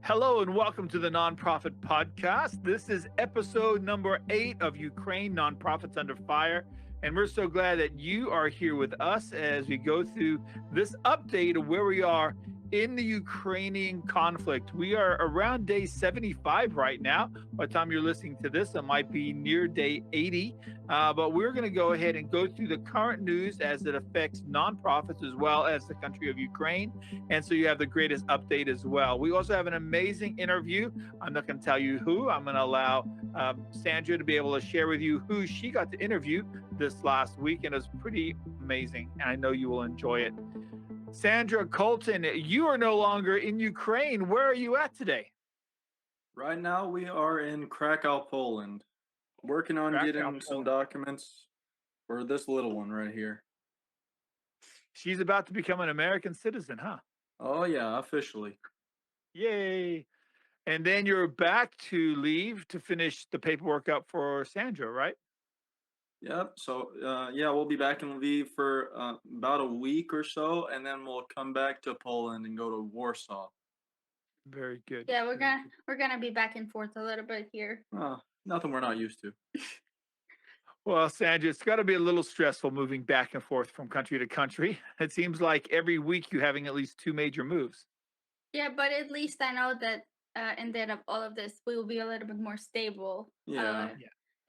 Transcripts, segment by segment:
Hello and welcome to the Nonprofit Podcast. This is episode number 8 of Ukraine Nonprofits Under Fire. And we're so glad that you are here with us as we go through this update of where we are in the Ukrainian conflict. We are around day 75 right now. By the time you're listening to this, it might be near day 80. But we're going to go ahead and go through the current news as it affects nonprofits as well as the country of Ukraine. And so you have the greatest update as well. We also have an amazing interview. I'm not going to tell you who. I'm going to allow Sandra to be able to share with you who she got to interview this last week. And it was pretty amazing. And I know you will enjoy it. Sandra, Colton, you are no longer in Ukraine. Where are you at today? Right now, we are in Krakow, Poland, working on getting some documents for this little one right here. She's about to become an American citizen, huh? Oh, yeah, officially. Yay. And then you're back to leave to finish the paperwork up for Sandra, right? Yep. So, yeah, we'll be back in Lviv for about a week or so, and then we'll come back to Poland and go to Warsaw. Very good. Yeah, we're gonna be back and forth a little bit here. Nothing we're not used to. Well, Sandra, it's got to be a little stressful moving back and forth from country to country. It seems like every week you're having at least 2 major moves. Yeah, but at least I know that instead of all of this, we will be a little bit more stable. Yeah.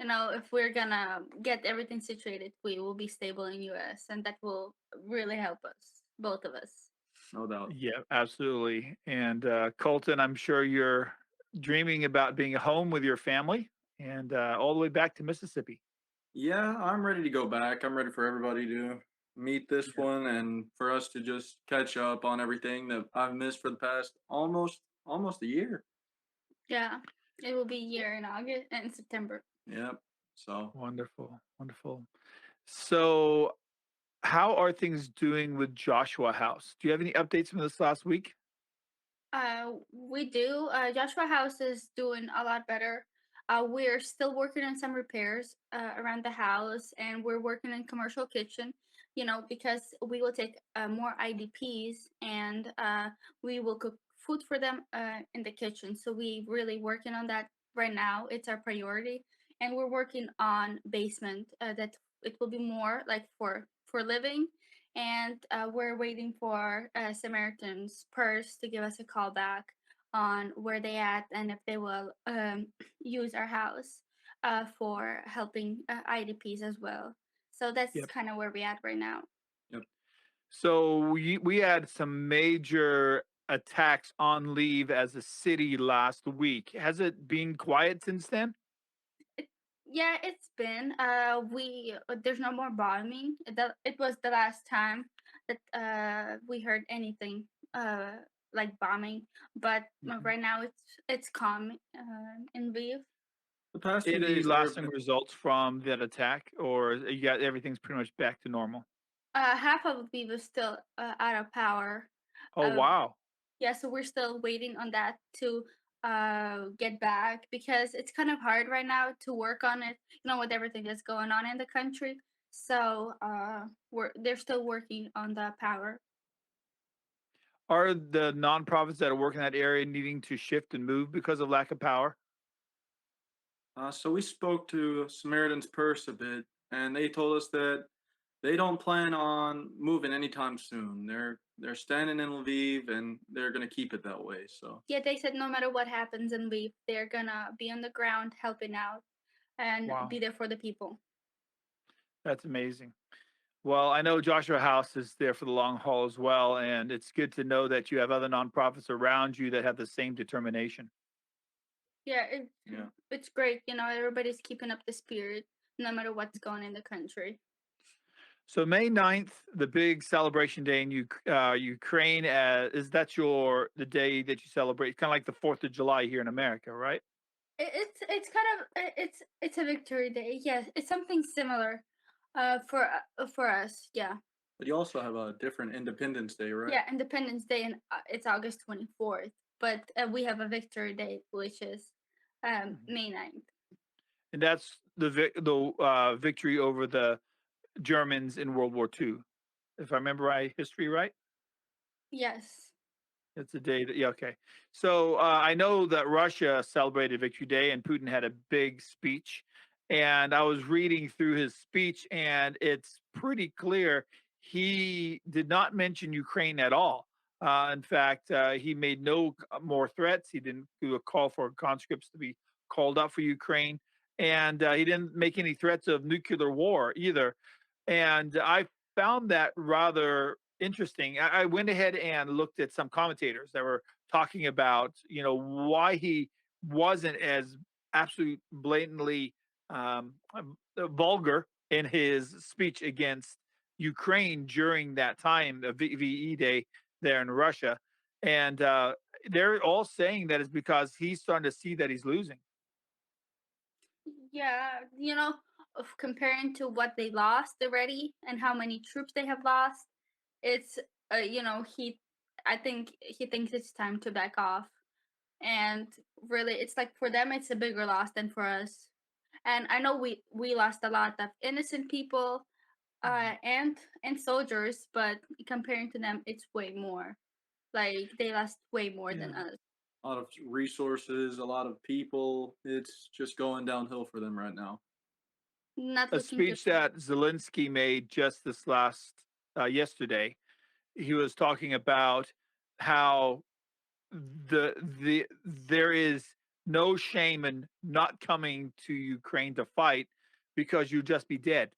You know, if we're gonna get everything situated, we will be stable in US, and that will really help us, both of us. No doubt. Yeah, absolutely. And Colton, I'm sure you're dreaming about being home with your family and all the way back to Mississippi. Yeah, I'm ready to go back. I'm ready for everybody to meet this one and for us to just catch up on everything that I've missed for the past almost a year. Yeah, it will be a year in August and September. Yep. So Wonderful, wonderful. So, how are things doing with Joshua House? Do you have any updates from this last week? We do. Joshua House is doing a lot better. We're still working on some repairs around the house, and we're working in commercial kitchen. You know, because we will take more IDPs, and we will cook food for them in the kitchen. So we really working on that right now. It's our priority, and we're working on basement that it will be more like for living. And we're waiting for Samaritan's Purse to give us a call back on where they at and if they will use our house for helping IDPs as well. So that's Yep. kind of where we're at right now. Yep. So we had some major attacks on leave as a city last week. Has it been quiet since then? Yeah, it's been. We there's no more bombing. It was the last time that we heard anything like bombing, but right now it's calm in Lviv. the past 2 Any days, lasting results from that attack, or you got everything's pretty much back to normal? Half of Lviv is still out of power. Oh, wow. Yeah, so we're still waiting on that to get back because it's kind of hard right now to work on it, you know, with everything that's going on in the country. So they're still working on the power. Are the nonprofits that are working in that area needing to shift and move because of lack of power? So we spoke to Samaritan's Purse a bit, and they told us that they don't plan on moving anytime soon. They're standing in Lviv, and they're gonna keep it that way. So Yeah, they said no matter what happens in Lviv, they're gonna be on the ground helping out and Wow. be there for the people. That's amazing. Well, I know Joshua House is there for the long haul as well, and it's good to know that you have other nonprofits around you that have the same determination. Yeah, yeah. it's great. You know, everybody's keeping up the spirit no matter what's going on in the country. So May 9th, the big celebration day in Ukraine, is that the day that you celebrate? Kind of like the 4th of July here in America, right? It's kind of it's a victory day. Yes, it's something similar for us. Yeah. But you also have a different Independence Day, right? Yeah, Independence Day, and it's August 24th. But we have a victory day, which is May 9th. And that's the victory over the Germans in World War II, if I remember history right. Yes. It's a day that, yeah, okay. So I know that Russia celebrated Victory Day and Putin had a big speech. And I was reading through his speech, and it's pretty clear he did not mention Ukraine at all. In fact, he made no more threats. He didn't do a call for conscripts to be called up for Ukraine. And he didn't make any threats of nuclear war either. And I found that rather interesting. I went ahead and looked at some commentators that were talking about, why he wasn't as absolute blatantly vulgar in his speech against Ukraine during that time, the VE Day there in Russia. And they're all saying that it's because he's starting to see that he's losing. Yeah, of comparing to what they lost already and how many troops they have lost, it's I think he thinks it's time to back off. And really, it's like for them, it's a bigger loss than for us. And I know we lost a lot of innocent people, and soldiers, but comparing to them, it's way more. Like they lost way more than Yeah. us. A lot of resources, a lot of people. It's just going downhill for them right now. Not A looking good. speech that Zelensky made just this last yesterday, he was talking about how there is no shame in not coming to Ukraine to fight because you'd just be dead.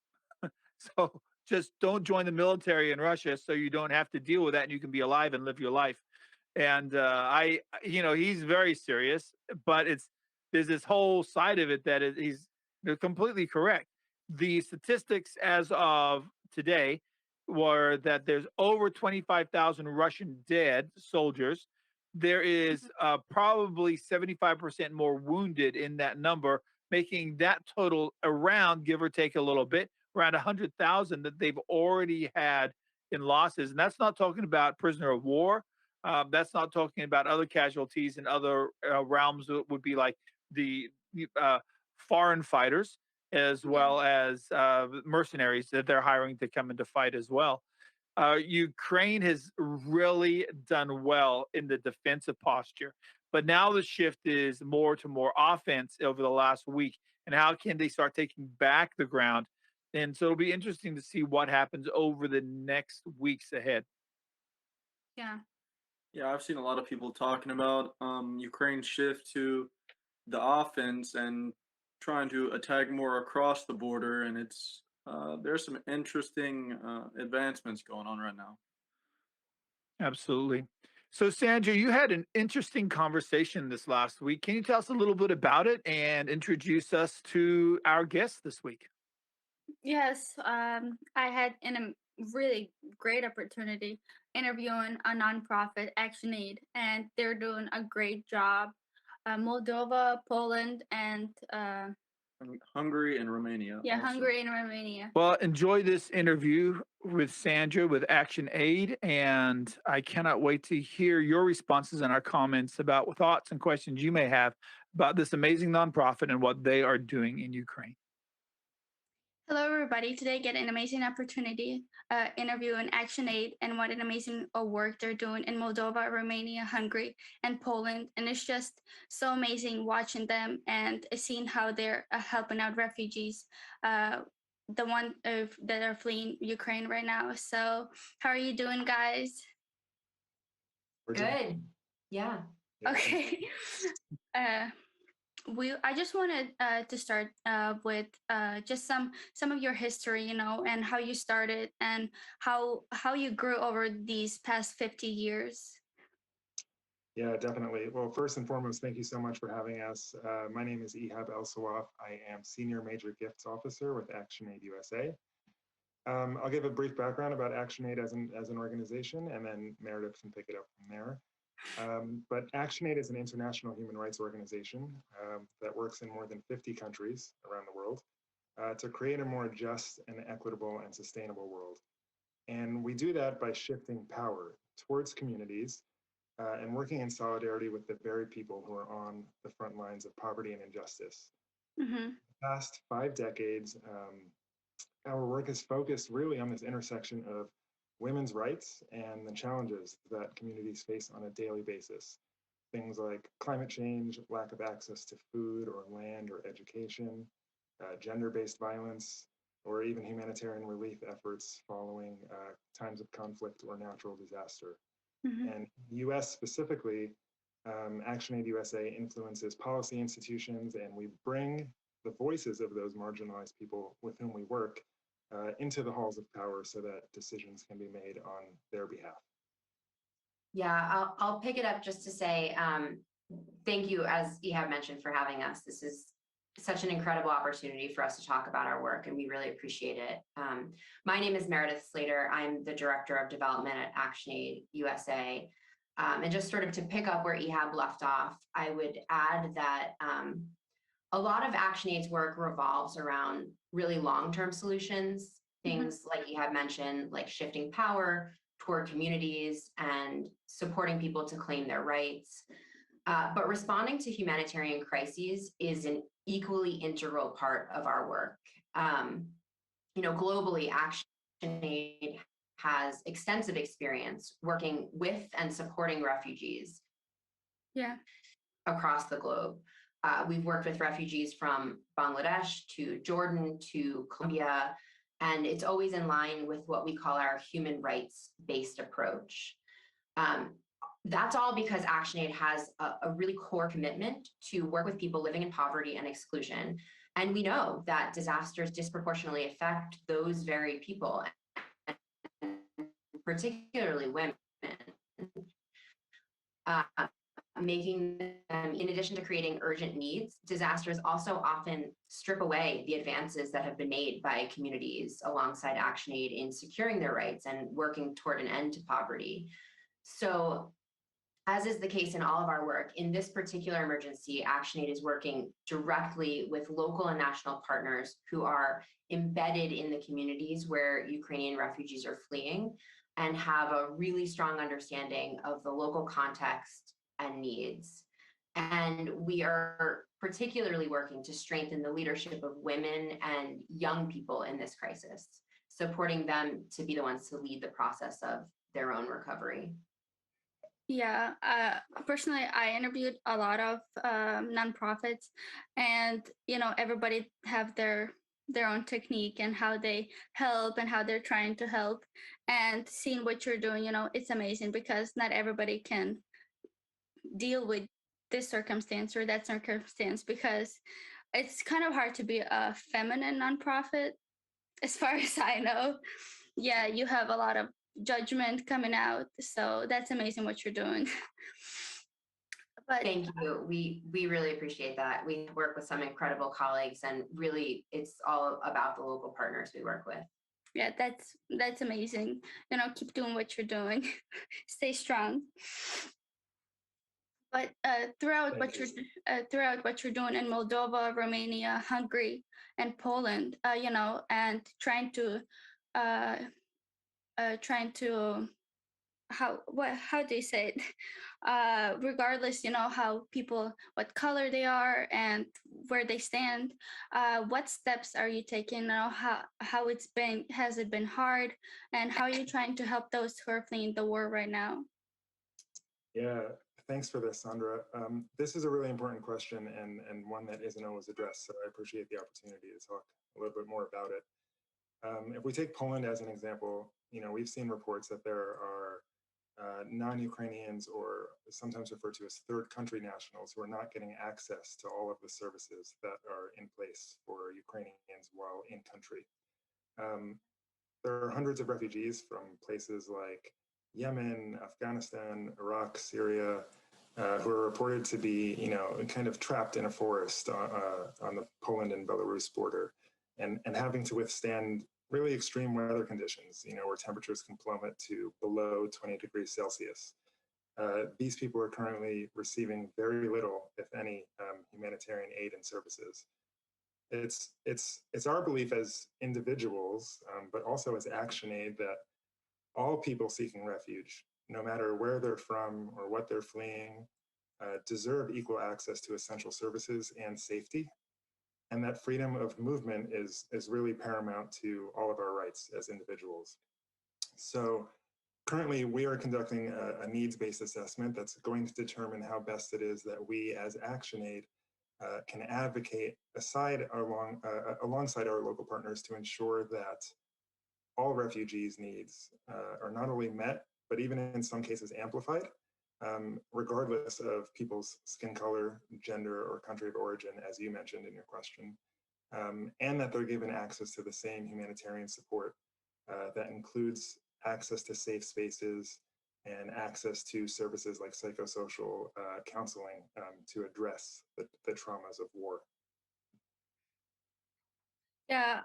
So just don't join the military in Russia so you don't have to deal with that and you can be alive and live your life. And he's very serious, but there's this whole side of it that they're completely correct. The statistics as of today were that there's over 25,000 Russian dead soldiers. There is probably 75% more wounded in that number, making that total around, give or take a little bit, around 100,000 that they've already had in losses. And that's not talking about prisoner of war. That's not talking about other casualties in other realms that would be like the uh, foreign fighters, as Yeah. well as mercenaries that they're hiring to come into fight as well. Ukraine has really done well in the defensive posture, but now the shift is more to more offense over the last week. And how can they start taking back the ground? And so it'll be interesting to see what happens over the next weeks ahead. Yeah. Yeah, I've seen a lot of people talking about Ukraine's shift to the offense and trying to attack more across the border, and it's there's some interesting advancements going on right now. Absolutely. So, Sandra, you had an interesting conversation this last week. Can you tell us a little bit about it and introduce us to our guest this week? Yes, I had really great opportunity interviewing a nonprofit, Actionaid, and they're doing a great job. Moldova, Poland, and Hungary and Romania yeah, also. Hungary and Romania. Well, enjoy this interview with Sandra with Action Aid, and I cannot wait to hear your responses and our comments about thoughts and questions you may have about this amazing nonprofit and what they are doing in Ukraine. Hello, everybody. Today, get an amazing opportunity interviewing Actionaid and what an amazing work they're doing in Moldova, Romania, Hungary, and Poland. And it's just so amazing watching them and seeing how they're helping out refugees, the one that are fleeing Ukraine right now. So, how are you doing, guys? We're doing Good. Yeah. yeah. Okay. uh, I just wanted to start with just some of your history, and how you started and how you grew over these past 50 years. Yeah, definitely. Well, first and foremost, thank you so much for having us. My name is Ehab Elsawaf. I am Senior Major Gifts Officer with Actionaid USA. I'll give a brief background about Actionaid as an organization, and then Meredith can pick it up from there. But Actionaid is an international human rights organization that works in more than 50 countries around the world to create a more just and equitable and sustainable world. And we do that by shifting power towards communities and working in solidarity with the very people who are on the front lines of poverty and injustice. Mm-hmm. The past 5 decades, our work is focused really on this intersection of women's rights and the challenges that communities face on a daily basis. Things like climate change, lack of access to food or land or education, gender-based violence, or even humanitarian relief efforts following times of conflict or natural disaster. Mhm. And US specifically, ActionAid USA influences policy institutions, and we bring the voices of those marginalized people with whom we work into the halls of power so that decisions can be made on their behalf. Yeah, I'll pick it up just to say thank you, as Ehab mentioned, for having us. This is such an incredible opportunity for us to talk about our work, and we really appreciate it. My name is Meredith Slater. I'm the Director of Development at ActionAid USA. And just sort of to pick up where Ehab left off, I would add that a lot of ActionAid's work revolves around really long-term solutions, things like Ehab mentioned, like shifting power toward communities and supporting people to claim their rights. But responding to humanitarian crises is an equally integral part of our work. Globally, ActionAid has extensive experience working with and supporting refugees across the globe. We've worked with refugees from Bangladesh to Jordan to Colombia, and it's always in line with what we call our human rights-based approach. That's all because ActionAid has a really core commitment to work with people living in poverty and exclusion. And we know that disasters disproportionately affect those very people, particularly women. Making them, in addition to creating urgent needs, disasters also often strip away the advances that have been made by communities alongside ActionAid in securing their rights and working toward an end to poverty. So, as is the case in all of our work, in this particular emergency, ActionAid is working directly with local and national partners who are embedded in the communities where Ukrainian refugees are fleeing and have a really strong understanding of the local context and needs. And we are particularly working to strengthen the leadership of women and young people in this crisis, supporting them to be the ones to lead the process of their own recovery. Yeah, personally, I interviewed a lot of nonprofits, and everybody have their own technique and how they help and how they're trying to help. And seeing what you're doing, it's amazing because not everybody can deal with this circumstance or that circumstance, because it's kind of hard to be a feminine nonprofit, as far as I know. Yeah, you have a lot of judgment coming out, so that's amazing what you're doing. But thank you. We really appreciate that. We work with some incredible colleagues, and really it's all about the local partners we work with. Yeah, that's amazing. Keep doing what you're doing. Stay strong. But throughout what you're doing in Moldova, Romania, Hungary, and Poland, and trying to how do you say it? Regardless, how people, what color they are and where they stand, what steps are you taking? How has it been hard, and how are you trying to help those who are fleeing the war right now? Yeah, thanks for this, Sandra. This is a really important question and one that isn't always addressed, so I appreciate the opportunity to talk a little bit more about it. If we take Poland as an example, we've seen reports that there are non-Ukrainians, or sometimes referred to as third country nationals, who are not getting access to all of the services that are in place for Ukrainians while in country. There are hundreds of refugees from places like Yemen, Afghanistan, Iraq, Syria, who are reported to be, kind of trapped in a forest on the Poland and Belarus border, and having to withstand really extreme weather conditions, where temperatures can plummet to below 20 degrees Celsius. These people are currently receiving very little, if any, humanitarian aid and services. It's our belief as individuals, but also as ActionAid, that all people seeking refuge, no matter where they're from or what they're fleeing, deserve equal access to essential services and safety. And that freedom of movement is really paramount to all of our rights as individuals. So currently we are conducting a needs-based assessment that's going to determine how best it is that we as Actionaid can advocate alongside our local partners to ensure that all refugees' needs are not only met, but even in some cases amplified, regardless of people's skin color, gender, or country of origin, as you mentioned in your question, and that they're given access to the same humanitarian support that includes access to safe spaces and access to services like psychosocial counseling to address the traumas of war. Yeah,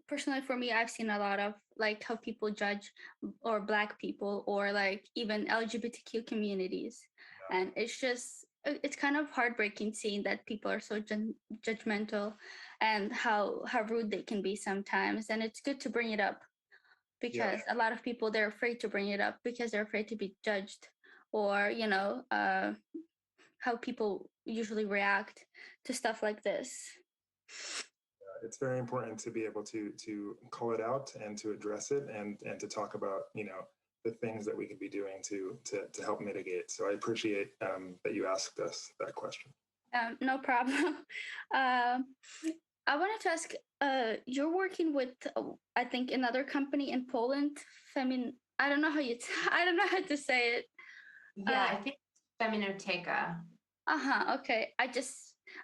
personally for me, I've seen a lot of like how people judge or Black people or like even LGBTQ communities, and it's kind of heartbreaking seeing that people are so judgmental and how rude they can be sometimes. And it's good to bring it up because a lot of people, they're afraid to bring it up because they're afraid to be judged, or how people usually react to stuff like this. It's very important to be able to call it out and to address it and to talk about the things that we could be doing to help mitigate. So I appreciate that you asked us that question. No problem. I wanted to ask, you're working with I think another company in Poland. I don't know how I don't know how to say it. Yeah, I think Feminoteka. Okay.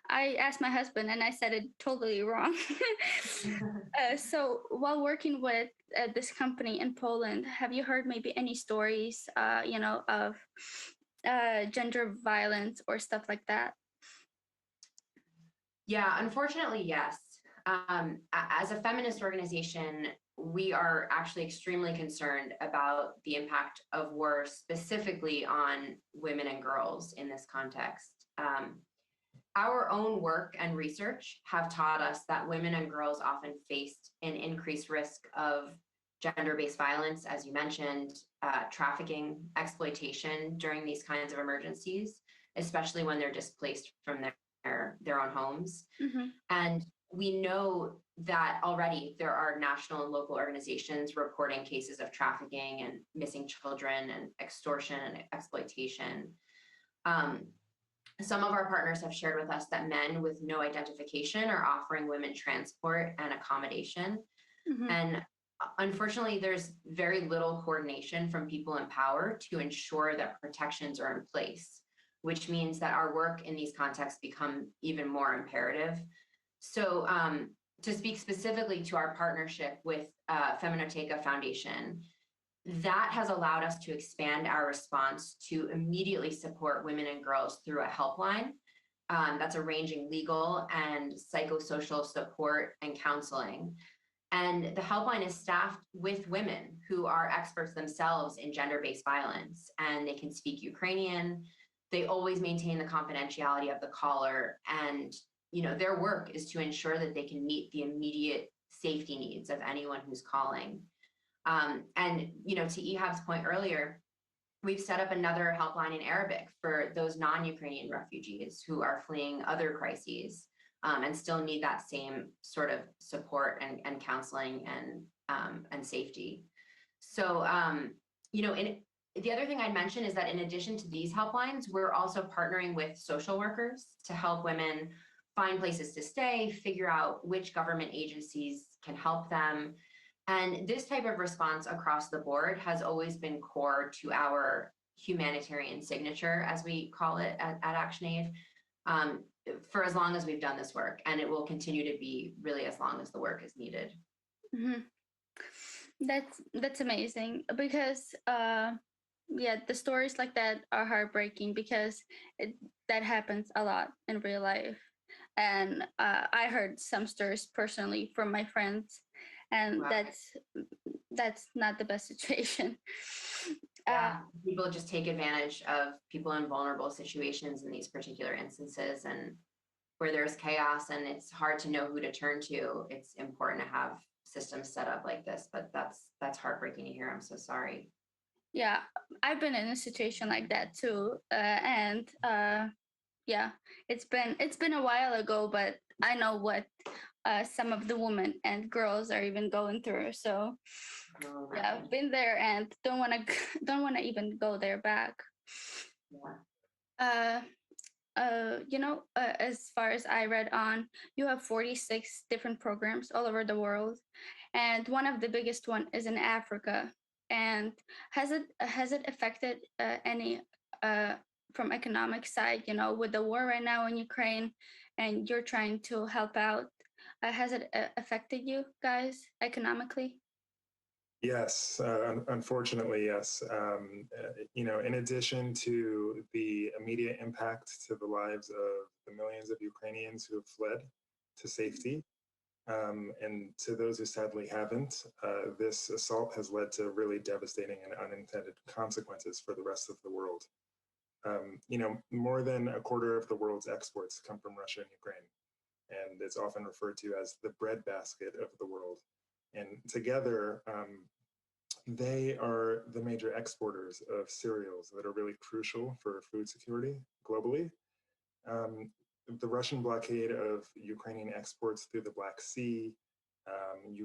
I asked my husband and I said it totally wrong. So while working with this company in Poland, have you heard maybe any stories, of gender violence or stuff like that? Yeah, unfortunately, yes. As a feminist organization, we are actually extremely concerned about the impact of war specifically on women and girls in this context. Our own work and research have taught us that women and girls often face an increased risk of gender-based violence, as you mentioned, trafficking, exploitation during these kinds of emergencies, especially when they're displaced from their own homes. Mm-hmm. And we know that already there are national and local organizations reporting cases of trafficking and missing children and extortion and exploitation. Some of our partners have shared with us that men with no identification are offering women transport and accommodation. Mm-hmm. And unfortunately, there's very little coordination from people in power to ensure that protections are in place, which means that our work in these contexts become even more imperative. So to speak specifically to our partnership with Feminoteka Foundation, that has allowed us to expand our response to immediately support women and girls through a helpline that's arranging legal and psychosocial support and counseling. And the helpline is staffed with women who are experts themselves in gender-based violence, and they can speak Ukrainian. They always maintain the confidentiality of the caller, and their work is to ensure that they can meet the immediate safety needs of anyone who's calling. And to Ehab's point earlier, we've set up another helpline in Arabic for those non-Ukrainian refugees who are fleeing other crises and still need that same sort of support and counseling and safety. So, the other thing I'd mention is that in addition to these helplines, we're also partnering with social workers to help women find places to stay, figure out which government agencies can help them. And this type of response across the board has always been core to our humanitarian signature, as we call it at Actionaid, for as long as we've done this work. And it will continue to be really as long as the work is needed. Mm-hmm. That's amazing because the stories like that are heartbreaking because that happens a lot in real life. And I heard some stories personally from my friends, and Wow. that's not the best situation. People just take advantage of people in vulnerable situations in these particular instances, and where there's chaos and it's hard to know who to turn to, it's important to have systems set up like this. But that's heartbreaking to hear. I'm so sorry. Yeah, I've been in a situation like that too, and yeah, it's been a while ago, but I know what some of the women and girls are even going through. So yeah, I've been there and don't want to don't want to even go there back. Yeah. As far as I read on, you have 46 different programs all over the world, and one of the biggest one is in Africa. And has it affected any from economic side? You know, with the war right now in Ukraine, and you're trying to help out. Has it affected you guys economically? Yes, unfortunately, yes. In addition to the immediate impact to the lives of the millions of Ukrainians who have fled to safety, and to those who sadly haven't, this assault has led to really devastating and unintended consequences for the rest of the world. More than a quarter of the world's exports come from Russia and Ukraine, and it's often referred to as the breadbasket of the world. And together, they are the major exporters of cereals that are really crucial for food security globally. The Russian blockade of Ukrainian exports through the Black Sea,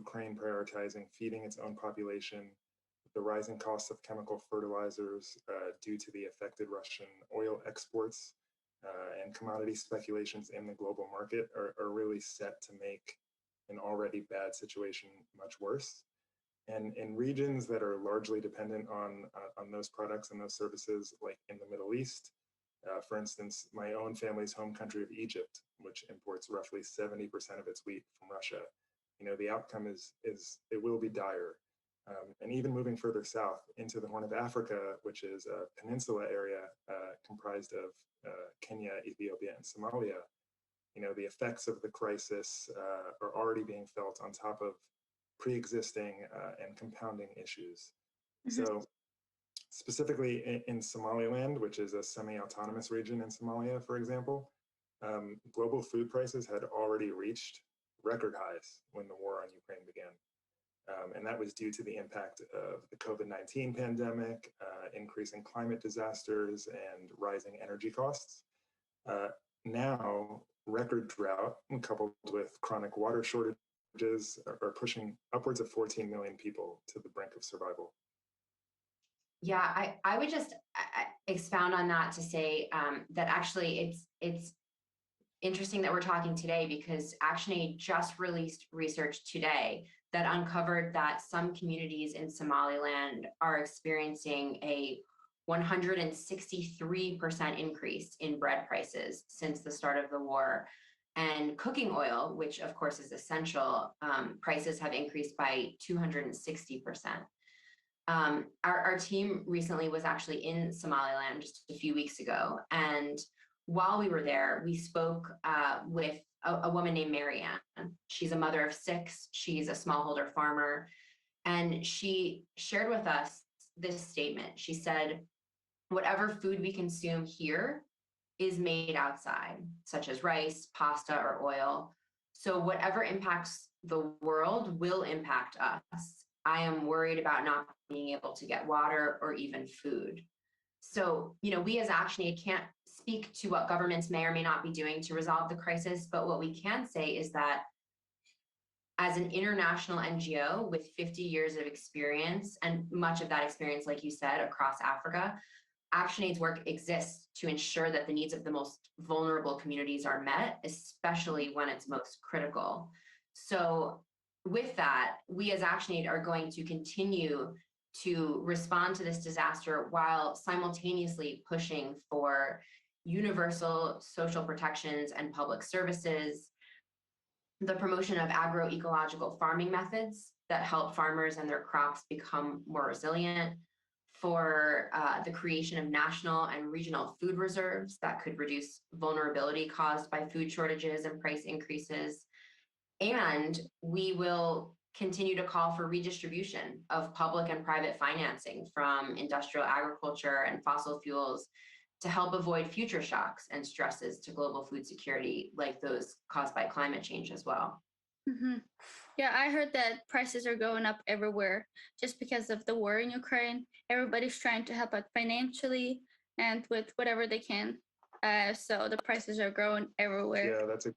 Ukraine prioritizing feeding its own population, the rising costs of chemical fertilizers due to the affected Russian oil exports, and commodity speculations in the global market are really set to make an already bad situation much worse. And in regions that are largely dependent on those products and those services, like in the Middle East, for instance, my own family's home country of Egypt, which imports roughly 70% of its wheat from Russia, the outcome is it will be dire. And even moving further south into the Horn of Africa, which is a peninsula area comprised of Kenya, Ethiopia, and Somalia, the effects of the crisis are already being felt on top of pre-existing and compounding issues. Mm-hmm. So specifically in Somaliland, which is a semi-autonomous region in Somalia, for example, global food prices had already reached record highs when the war on Ukraine began. And that was due to the impact of the COVID-19 pandemic, increasing climate disasters, and rising energy costs. Now, record drought, coupled with chronic water shortages, are pushing upwards of 14 million people to the brink of survival. Yeah, I would just expound on that to say that actually it's interesting that we're talking today, because Actionaid just released research today that uncovered that some communities in Somaliland are experiencing a 163% increase in bread prices since the start of the war. And cooking oil, which of course is essential, prices have increased by 260%. Our team recently was actually in Somaliland just a few weeks ago. And while we were there, we spoke with a woman named Marianne. She's a mother of 6. She's a smallholder farmer. And she shared with us this statement. She said, whatever food we consume here is made outside, such as rice, pasta, or oil. So whatever impacts the world will impact us. I am worried about not being able to get water or even food. So, we as Actionaid can't speak to what governments may or may not be doing to resolve the crisis, but what we can say is that as an international NGO with 50 years of experience, and much of that experience, like you said, across Africa, Actionaid's work exists to ensure that the needs of the most vulnerable communities are met, especially when it's most critical. So with that, we as Actionaid are going to continue to respond to this disaster while simultaneously pushing for universal social protections and public services, the promotion of agroecological farming methods that help farmers and their crops become more resilient, for the creation of national and regional food reserves that could reduce vulnerability caused by food shortages and price increases. And we will continue to call for redistribution of public and private financing from industrial agriculture and fossil fuels to help avoid future shocks and stresses to global food security, like those caused by climate change as well. Mm-hmm. Yeah, I heard that prices are going up everywhere just because of the war in Ukraine. Everybody's trying to help out financially and with whatever they can. So the prices are growing everywhere. Yeah, that's a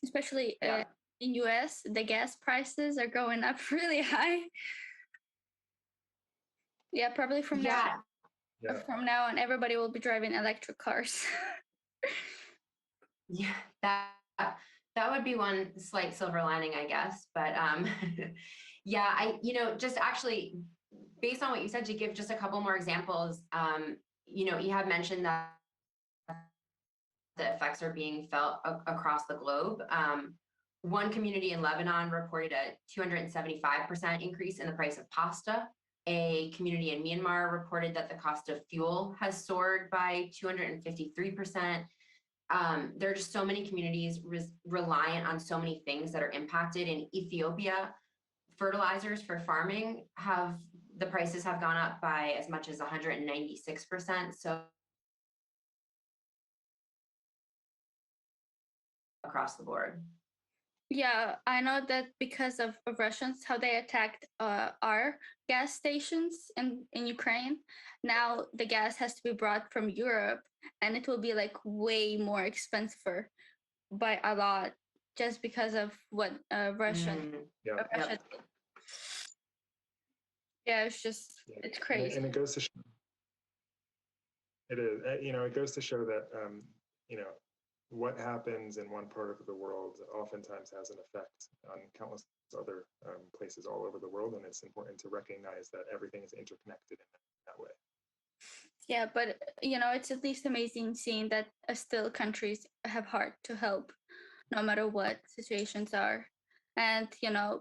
Especially Yeah. in US, the gas prices are going up really high. Yeah, probably from Yeah. now on, everybody will be driving electric cars. Yeah, that would be one slight silver lining, I guess. But yeah, just actually based on what you said, to give just a couple more examples, you have mentioned that the effects are being felt across the globe. One community in Lebanon reported a 275% increase in the price of pasta. A community in Myanmar reported that the cost of fuel has soared by 253%. There are just so many communities reliant on so many things that are impacted. In Ethiopia, fertilizers for farming the prices have gone up by as much as 196%. So across the board. Yeah, I know that because of Russians, how they attacked our gas stations in Ukraine. Now the gas has to be brought from Europe, and it will be like way more expensive by a lot, just because of what Russia yeah. did. Yeah, it's crazy. And it goes to show, it is, it goes to show that, what happens in one part of the world oftentimes has an effect on countless other places all over the world. And it's important to recognize that everything is interconnected in that way. Yeah, but it's at least amazing seeing that still countries have heart to help, no matter what situations are. And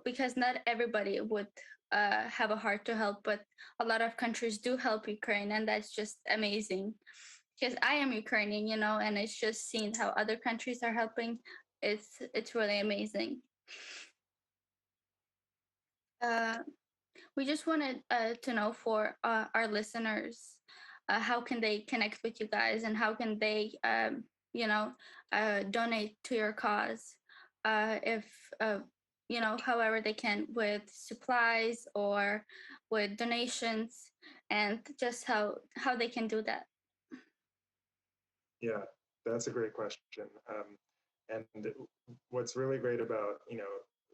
because not everybody would have a heart to help, but a lot of countries do help Ukraine, and that's just amazing. Because I am Ukrainian, and it's just seeing how other countries are helping. It's really amazing. We just wanted to know for our listeners, how can they connect with you guys, and how can they, donate to your cause, if however they can, with supplies or with donations, and just how they can do that. Yeah, that's a great question. And what's really great about,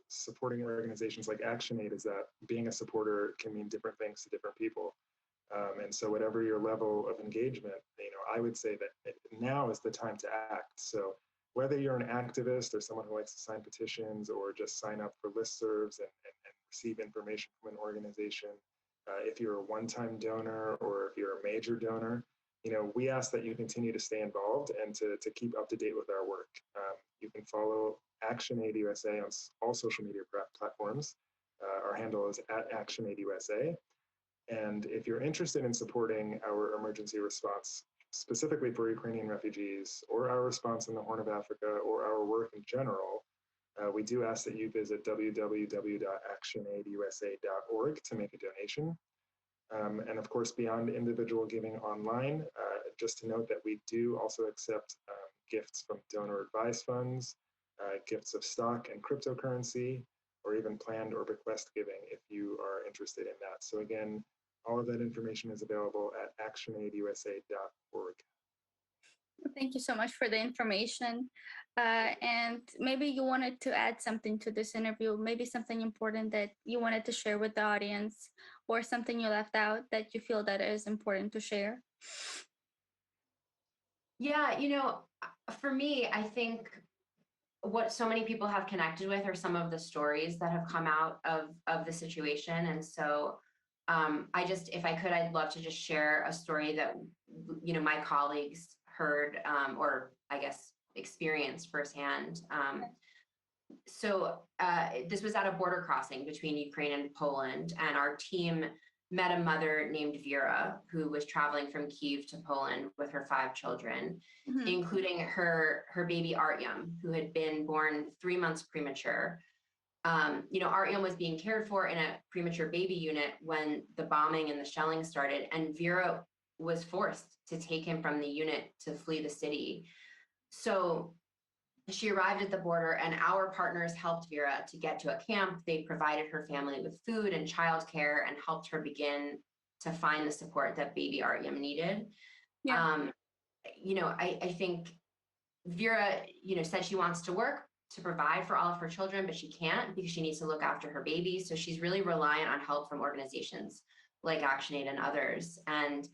supporting organizations like Actionaid is that being a supporter can mean different things to different people. And so whatever your level of engagement, I would say that now is the time to act. So whether you're an activist or someone who likes to sign petitions or just sign up for listservs and receive information from an organization, if you're a one-time donor or if you're a major donor, we ask that you continue to stay involved and to keep up to date with our work. You can follow Actionaid USA on all social media platforms. Our handle is @ActionaidUSA. And if you're interested in supporting our emergency response, specifically for Ukrainian refugees, or our response in the Horn of Africa, or our work in general, we do ask that you visit www.actionaidusa.org to make a donation. And of course, beyond individual giving online, just to note that we do also accept gifts from donor advised funds, gifts of stock and cryptocurrency, or even planned or bequest giving if you are interested in that. So again, all of that information is available at actionaidusa.org. Thank you so much for the information. And maybe you wanted to add something to this interview, maybe something important that you wanted to share with the audience, or something you left out that you feel that is important to share. Yeah, for me, I think what so many people have connected with are some of the stories that have come out of the situation. And so if I could, I'd love to just share a story that, my colleagues heard, or I guess experienced firsthand. So this was at a border crossing between Ukraine and Poland, and our team met a mother named Vera who was traveling from Kyiv to Poland with her 5 children, including her baby Artyom, who had been born 3 months premature. Artyom was being cared for in a premature baby unit when the bombing and the shelling started, and Vera was forced to take him from the unit to flee the city. So she arrived at the border, and our partners helped Vera to get to a camp. They provided her family with food and childcare and helped her begin to find the support that baby Artyom needed. Yeah. I think Vera, said she wants to work to provide for all of her children, but she can't because she needs to look after her baby. So she's really reliant on help from organizations like Actionaid and others. And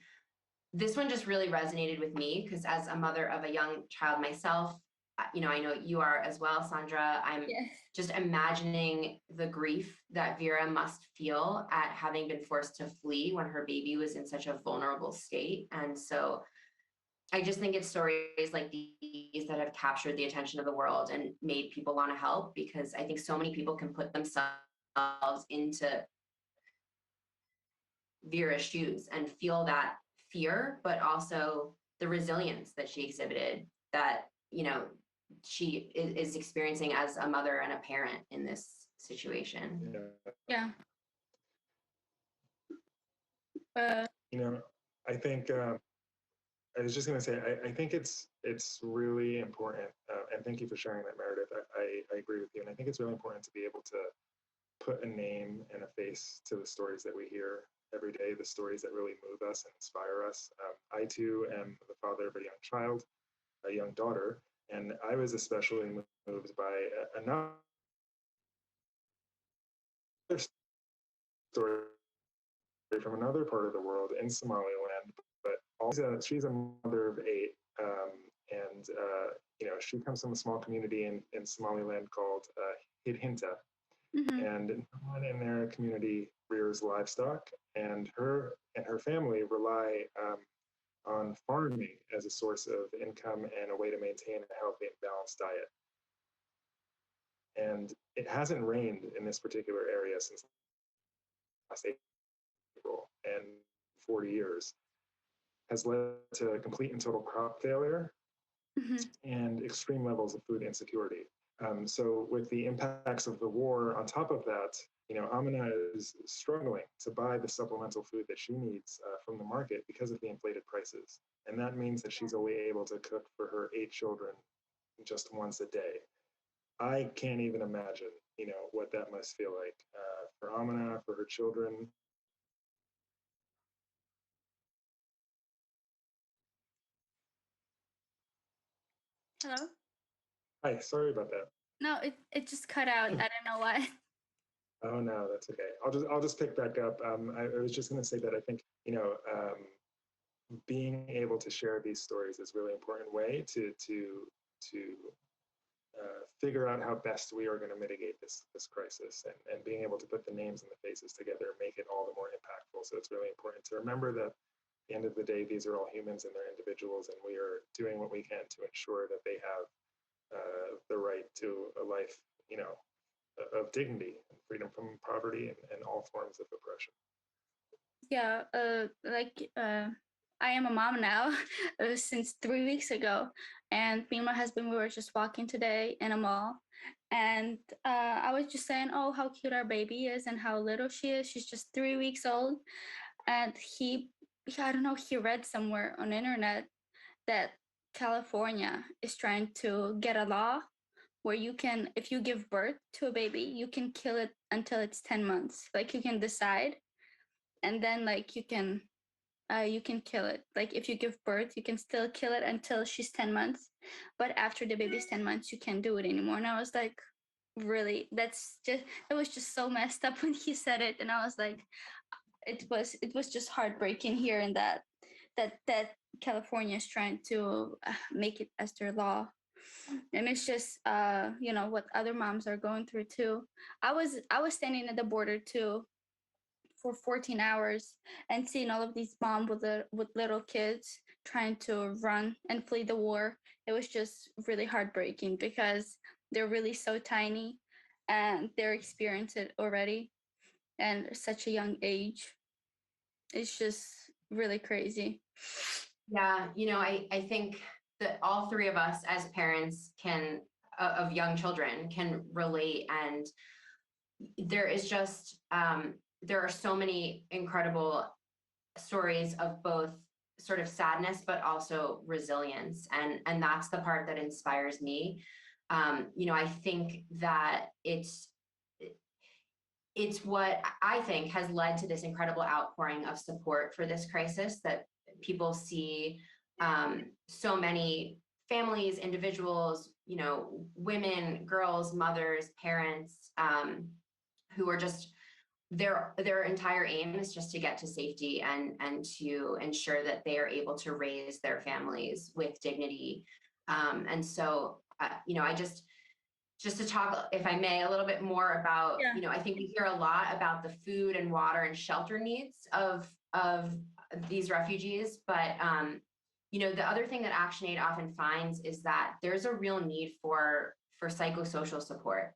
this one just really resonated with me because as a mother of a young child myself, I know you are as well, Sandra. I'm just imagining the grief that Vera must feel at having been forced to flee when her baby was in such a vulnerable state. And so I just think it's stories like these that have captured the attention of the world and made people want to help, because I think so many people can put themselves into Vera's shoes and feel that fear, but also the resilience that she exhibited that, she is experiencing as a mother and a parent in this situation. Yeah. I think I was just going to say, I think it's really important, and thank you for sharing that, Meredith. I agree with you, and I think it's really important to be able to put a name and a face to the stories that we hear every day, the stories that really move us and inspire us. I too am the father of a young child, a young daughter, and I was especially moved by another story from another part of the world in Somaliland, but also she's a mother of 8, and she comes from a small community in Somaliland called Higgins, and no one in their community rears livestock, and her family rely on farming as a source of income and a way to maintain a healthy and balanced diet. And it hasn't rained in this particular area since last April, and 40 years has led to complete and total crop failure and extreme levels of food insecurity. So with the impacts of the war on top of that, Amina is struggling to buy the supplemental food that she needs from the market because of the inflated prices. And that means that she's only able to cook for her 8 children just once a day. I can't even imagine, what that must feel like for Amina, for her children. Hello? Hi, sorry about that. No, it just cut out. I don't know why. Oh no, that's okay. I'll just pick back up. I was just going to say that I think being able to share these stories is a really important way to figure out how best we are going to mitigate this crisis, and being able to put the names and the faces together make it all the more impactful. So it's really important to remember that at the end of the day, these are all humans and they're individuals, and we are doing what we can to ensure that they have the right to a life, of dignity and freedom from poverty and all forms of oppression. Yeah, I am a mom now since 3 weeks ago, and me and my husband, we were just walking today in a mall, and I was just saying, oh, how cute our baby is and how little she is. She's just 3 weeks old, and I don't know, he read somewhere on the internet that California is trying to get a law where you can, if you give birth to a baby, you can kill it until it's 10 months. Like you can decide, and then like you can kill it. Like if you give birth, you can still kill it until she's 10 months. But after the baby's 10 months, you can't do it anymore. And I was like, really? It was just so messed up when he said it. And I was like, it was just heartbreaking hearing that California is trying to make it as their law. And it's just what other moms are going through too. I was standing at the border too for 14 hours and seeing all of these moms with little kids trying to run and flee the war. It was just really heartbreaking because they're really so tiny and they're experiencing it already and such a young age. It's just really crazy. Yeah, I think that all 3 of us as parents of young children can relate, and there is just there are so many incredible stories of both sort of sadness but also resilience, and that's the part that inspires me. I think that it's what I think has led to this incredible outpouring of support for this crisis, that people see so many families, individuals, women, girls, mothers, parents, who are just their entire aim is just to get to safety and to ensure that they are able to raise their families with dignity. And so, I just to talk, if I may, a little bit more about, Yeah. I think we hear a lot about the food and water and shelter needs of these refugees, but the other thing that ActionAid often finds is that there's a real need for psychosocial support,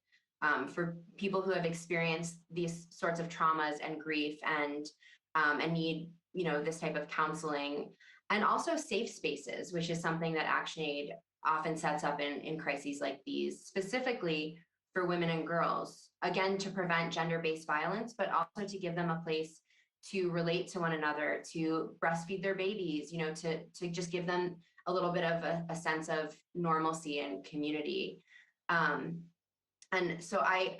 for people who have experienced these sorts of traumas and grief and need this type of counseling, and also safe spaces, which is something that ActionAid often sets up in crises like these, specifically for women and girls, again, to prevent gender-based violence, but also to give them a place to relate to one another, to breastfeed their babies, to just give them a little bit of a sense of normalcy and community. And so I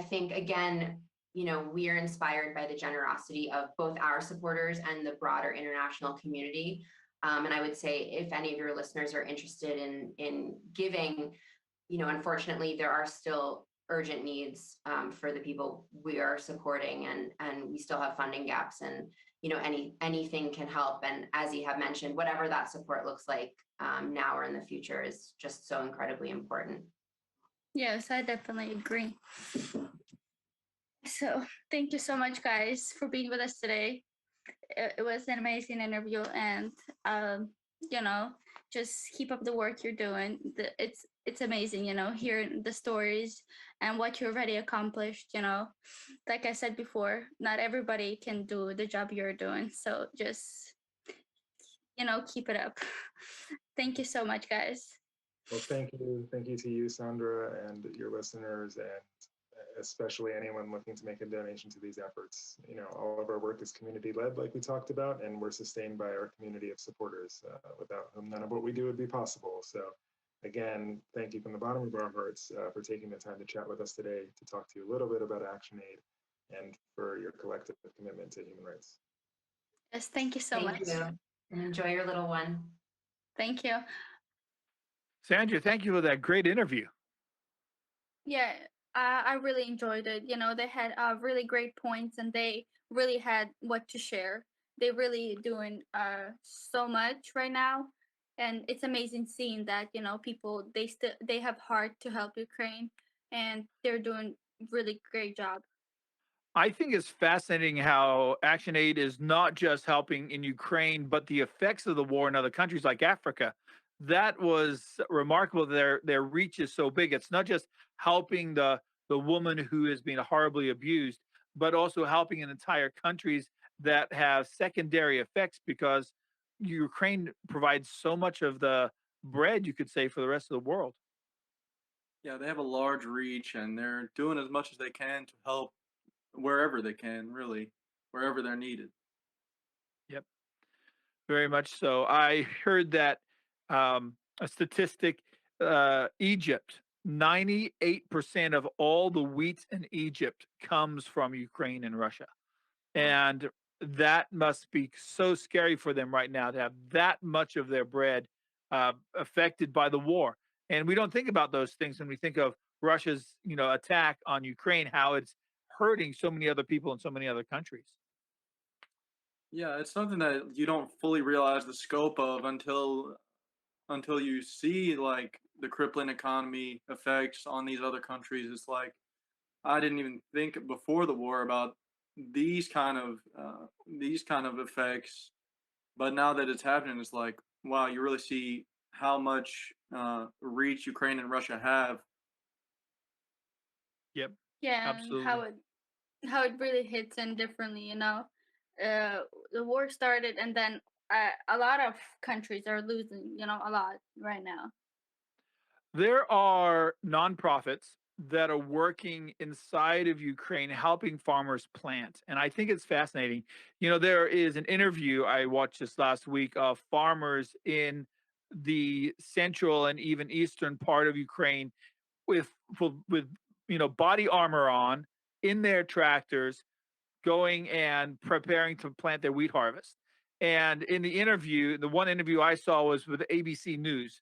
think, again, we are inspired by the generosity of both our supporters and the broader international community. And I would say, if any of your listeners are interested in giving, unfortunately, there are still urgent needs for the people we are supporting, and we still have funding gaps, and anything can help. And as you have mentioned, whatever that support looks like now or in the future is just so incredibly important. Yes, I definitely agree. So thank you so much, guys, for being with us today. It was an amazing interview, and just keep up the work you're doing. It's amazing, hearing the stories and what you already accomplished. Like I said before, not everybody can do the job you're doing, so just keep it up. Thank you so much, guys. Well, thank you to you, Sandra, and your listeners, and especially anyone looking to make a donation to these efforts. All of our work is community-led, like we talked about, and we're sustained by our community of supporters, without whom none of what we do would be possible. So again, thank you from the bottom of our hearts for taking the time to chat with us today, to talk to you a little bit about ActionAid, and for your collective commitment to human rights. Yes, thank you so much. Thank you, and enjoy your little one. Thank you. Sandra, thank you for that great interview. Yeah, I really enjoyed it. They had really great points, and they really had what to share. They really doing so much right now, and it's amazing seeing that people they have heart to help Ukraine, and they're doing really great job. I think it's fascinating how ActionAid is not just helping in Ukraine, but the effects of the war in other countries like Africa. That was remarkable. Their reach is so big. It's not just helping the woman who is being horribly abused, but also helping in entire countries that have secondary effects, because Ukraine provides so much of the bread, you could say, for the rest of the world. Yeah, they have a large reach, and they're doing as much as they can to help wherever they can, really, wherever they're needed. Yep. Very much so. I heard that a statistic, Egypt, 98% of all the wheat in Egypt comes from Ukraine and Russia. And that must be so scary for them right now, to have that much of their bread affected by the war. And we don't think about those things when we think of Russia's, attack on Ukraine, how it's hurting so many other people in so many other countries. Yeah, it's something that you don't fully realize the scope of until you see, like, the crippling economy effects on these other countries. It's like, I didn't even think before the war about these kind of effects, but now that it's happening, it's like, wow, you really see how much reach Ukraine and Russia have. Yep. Yeah, and Absolutely. how it really hits in differently. The war started, and then a lot of countries are losing. A lot right now. There are nonprofits that are working inside of Ukraine helping farmers plant. And I think it's fascinating. There is an interview I watched this last week of farmers in the central and even eastern part of Ukraine with body armor on, in their tractors, going and preparing to plant their wheat harvest. And in the interview, the one interview I saw was with ABC News,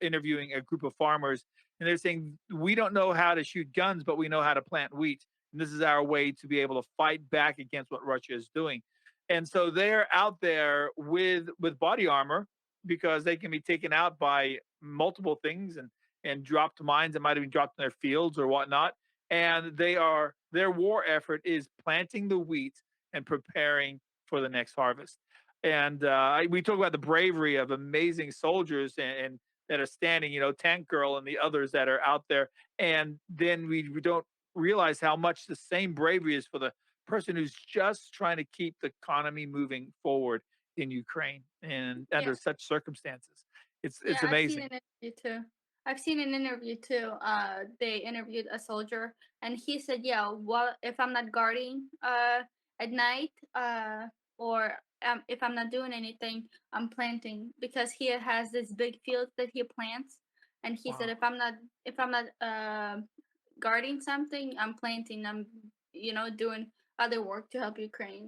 interviewing a group of farmers, and they're saying we don't know how to shoot guns, but we know how to plant wheat, and this is our way to be able to fight back against what Russia is doing. And so they're out there with body armor because they can be taken out by multiple things and dropped mines that might have been dropped in their fields or whatnot. And their war effort is planting the wheat and preparing for the next harvest. And we talk about the bravery of amazing soldiers and that are standing, Tank Girl and the others that are out there. And then we don't realize how much the same bravery is for the person who's just trying to keep the economy moving forward in Ukraine and Yeah. under such circumstances. It's Yeah, I've seen amazing. an interview too. I've seen an interview too. They interviewed a soldier, and he said, "Yeah, well, if I'm not guarding at night, or if I'm not doing anything, I'm planting because he has this big field that he plants, and he said Wow. if I'm not guarding something, I'm planting. I'm doing other work to help Ukraine."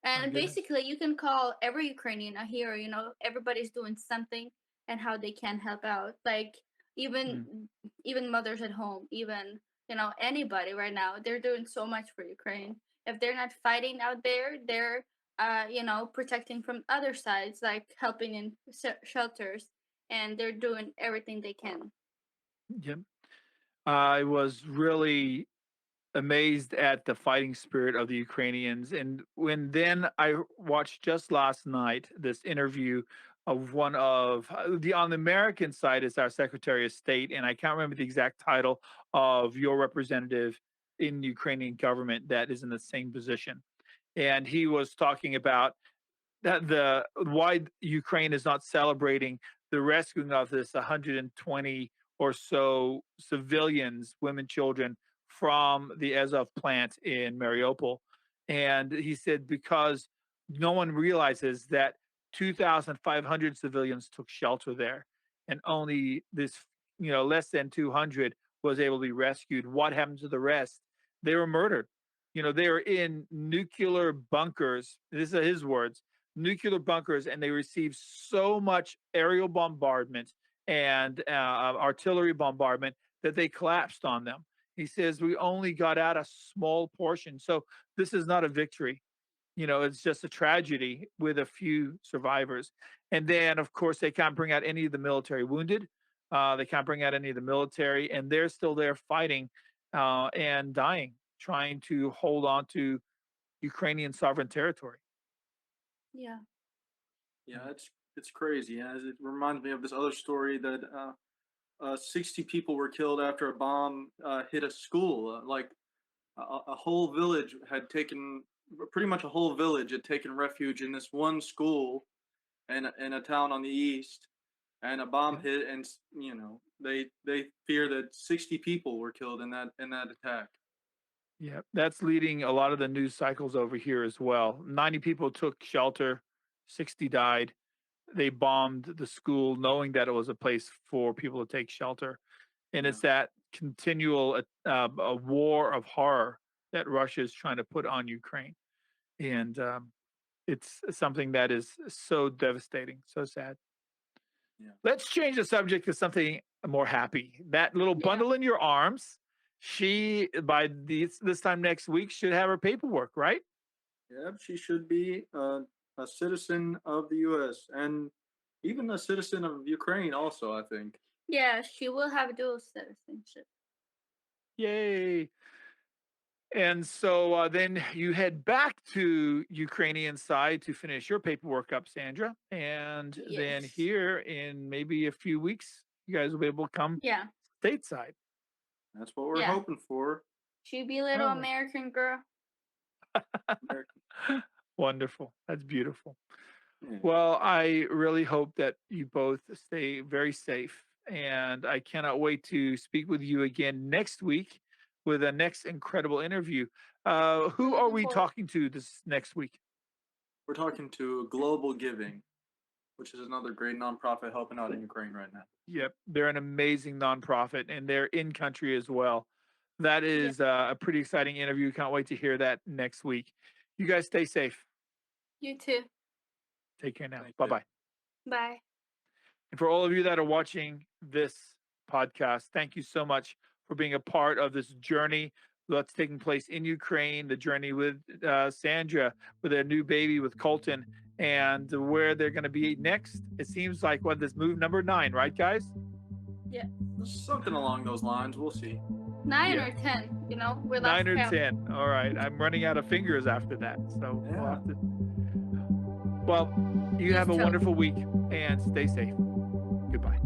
My And goodness. basically, you can call every Ukrainian a hero. Everybody's doing something and how they can help out. Like Mm. even mothers at home, even anybody right now, they're doing so much for Ukraine. If they're not fighting out there, they're protecting from other sides, like helping in shelters, and they're doing everything they can. Yep. I was really amazed at the fighting spirit of the Ukrainians. And when then I watched just last night this interview of one of the on the American side is our Secretary of State, and I can't remember the exact title of your representative in the Ukrainian government that is in the same position. And he was talking about that the why Ukraine is not celebrating the rescuing of this 120 or so civilians, women, children from the Azov plant in Mariupol. And he said because no one realizes that 2,500 civilians took shelter there, and only less than 200 was able to be rescued. What happened to the rest? They were murdered. They were in nuclear bunkers. These are his words, nuclear bunkers, and they received so much aerial bombardment and artillery bombardment that they collapsed on them. He says we only got out a small portion. So this is not a victory. It's just a tragedy with a few survivors. And then, of course, they can't bring out any of the military wounded. They can't bring out any of the military, and they're still there fighting and dying, trying to hold on to Ukrainian sovereign territory. Yeah. Yeah, it's crazy. Yeah, it reminds me of this other story that 60 people were killed after a bomb hit a school. Like a whole village had taken, pretty much a whole village had taken refuge in this one school in a town on the east, and a bomb hit, and they fear that 60 people were killed in that attack. Yeah, that's leading a lot of the news cycles over here as well. 90 people took shelter, 60 died. They bombed the school knowing that it was a place for people to take shelter. And Yeah, it's that continual a war of horror that Russia is trying to put on Ukraine. And it's something that is so devastating, so sad. yeah. Let's change the subject to something more happy. That little Yeah. bundle in your arms, she by this time next week should have her paperwork, right? Yep, she should be a citizen of the U.S. and even a citizen of Ukraine. Also, I think. Yeah, she will have dual citizenship. Yay. And so then you head back to Ukrainian side to finish your paperwork up, Sandra. And then Yes. here in maybe a few weeks, you guys will be able to come Yeah. stateside. That's what we're Yeah. hoping for. She be little Oh, American girl. American. wonderful. That's beautiful. Yeah. Well, I really hope that you both stay very safe. And I cannot wait to speak with you again next week with a next incredible interview. Who are Looking we forward. talking to this next week? We're talking to Global Giving, which is another great nonprofit helping out in Ukraine right now. Yep, they're an amazing nonprofit, and they're in country as well. That Yeah. is a pretty exciting interview. Can't wait to hear that next week. You guys stay safe. You too. Take care now. Thank Bye you. bye. Bye. And for all of you that are watching this podcast, thank you so much for being a part of this journey that's taking place in Ukraine, the journey with Sandra, with their new baby, with Colton, and where they're going to be next. It seems like this move number 9, right, guys? Something along those lines. We'll see. 9 Yeah. or 10, we're 9 or count. 10. All right. I'm running out of fingers after that. So we'll Yeah. have to. Well, you have a too. wonderful week and stay safe. Goodbye.